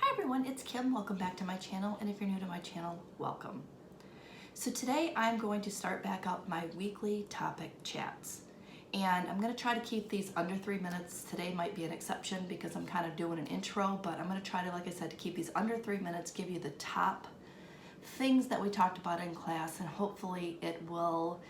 Hi everyone, it's Kim. Welcome back to my channel, and if you're new to my channel, welcome. So today I'm going to start back up my weekly topic chats, and I'm going to try to keep these under 3 minutes. Today might be an exception because I'm kind of doing an intro, but I'm going to try to, like I said, to keep these under 3 minutes, give you the top things that we talked about in class, and hopefully it will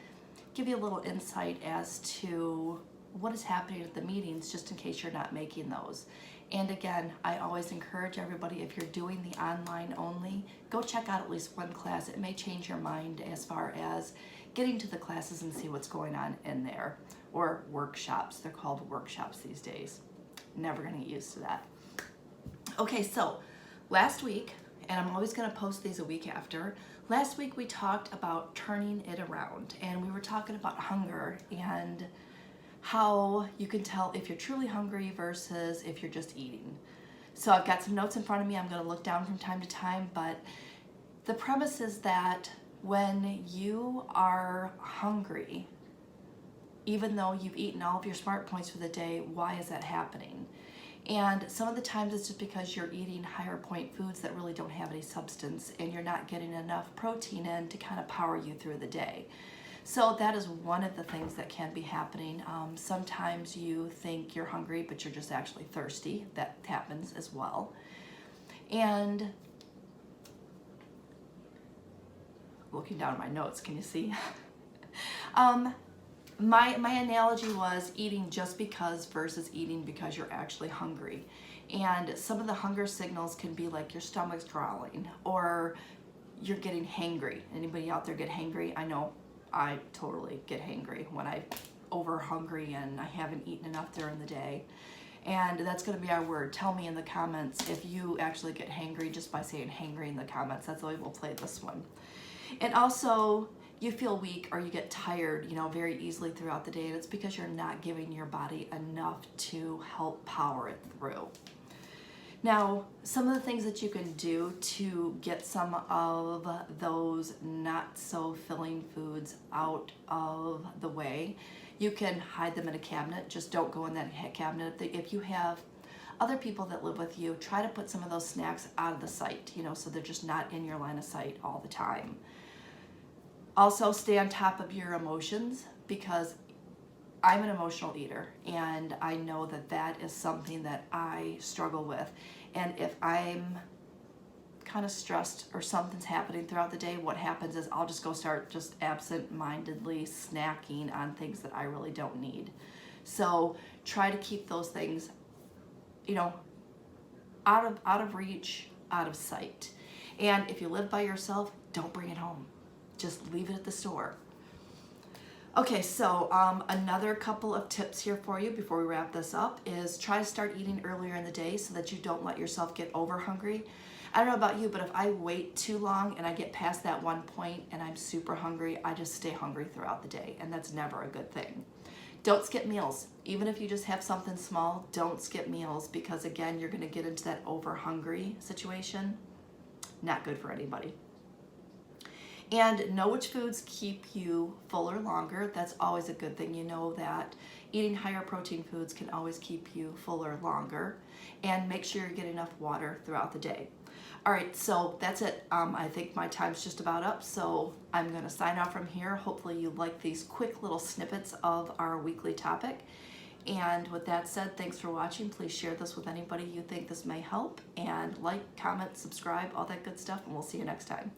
give you a little insight as to what is happening at the meetings, just in case you're not making those. And again, I always encourage everybody, if you're doing the online only, go check out at least one class. It may change your mind as far as getting to the classes and see what's going on in there. Or workshops, they're called workshops these days. Never gonna get used to that. Okay, so last week, and I'm always gonna post these a week after, last week we talked about turning it around, and we were talking about hunger and how you can tell if you're truly hungry versus if you're just eating. So I've got some notes in front of me. I'm going to look down from time to time, but the premise is that when you are hungry, even though you've eaten all of your smart points for the day, why is that happening? And some of the times it's just because you're eating higher point foods that really don't have any substance, and you're not getting enough protein in to kind of power you through the day. So that is one of the things that can be happening. Sometimes you think you're hungry, but you're just actually thirsty. That happens as well. And looking down at my notes, can you see? My analogy was eating just because versus eating because you're actually hungry. And some of the hunger signals can be like your stomach's growling or you're getting hangry. Anybody out there get hangry? I know I totally get hangry when I'm over hungry and I haven't eaten enough during the day. And that's going to be our word. Tell me in the comments if you actually get hangry just by saying hangry in the comments. That's the way we'll play this one. And also, you feel weak or you get tired, very easily throughout the day. And it's because you're not giving your body enough to help power it through. Now, some of the things that you can do to get some of those not so filling foods out of the way, you can hide them in a cabinet. Just don't go in that cabinet. If you have other people that live with you, try to put some of those snacks out of the sight, so they're just not in your line of sight all the time. Also, stay on top of your emotions, because I'm an emotional eater, and I know that that is something that I struggle with. And if I'm kind of stressed or something's happening throughout the day, what happens is I'll just go start just absent-mindedly snacking on things that I really don't need. So try to keep those things, out of reach, out of sight. And if you live by yourself, don't bring it home. Just leave it at the store. Okay, so another couple of tips here for you before we wrap this up is try to start eating earlier in the day so that you don't let yourself get over hungry. I don't know about you, but if I wait too long and I get past that one point and I'm super hungry, I just stay hungry throughout the day, and that's never a good thing. Don't skip meals. Even if you just have something small, don't skip meals, because again, you're gonna get into that over hungry situation. Not good for anybody. And know which foods keep you fuller longer. That's always a good thing. You know that eating higher protein foods can always keep you fuller longer. And make sure you're getting enough water throughout the day. All right, so that's it. I think my time's just about up, so I'm gonna sign off from here. Hopefully you like these quick little snippets of our weekly topic. And with that said, thanks for watching. Please share this with anybody you think this may help. And like, comment, subscribe, all that good stuff, and we'll see you next time.